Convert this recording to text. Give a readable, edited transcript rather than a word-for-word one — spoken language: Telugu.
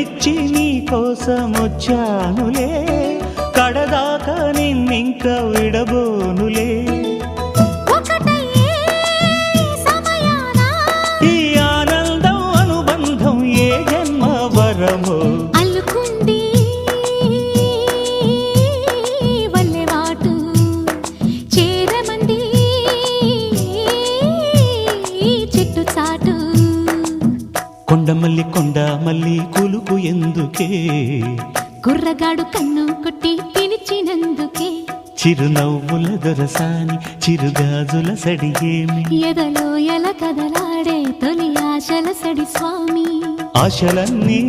మెచ్చి నీ కోసం వచ్చానులే, కడదాకా నిన్నింక విడబోనులే. ఈ ఆనందం అనుబంధం ఏ జన్మ వరమో అల్లుకుంది వల్లెవాటు, చేరమంది చెట్టు చాటు. కొండమల్లి కొండమల్లి కులుకు ఎందుకే, కుర్రగాడు కన్ను కొట్టి పిలిచినందుకే. చిరునవ్వుల దొరసాని చిరుగాజుల సడిగేమి, ఎదలో ఎల కదలాడే తొలి ఆశల సడి స్వామి. ఆశలన్నీ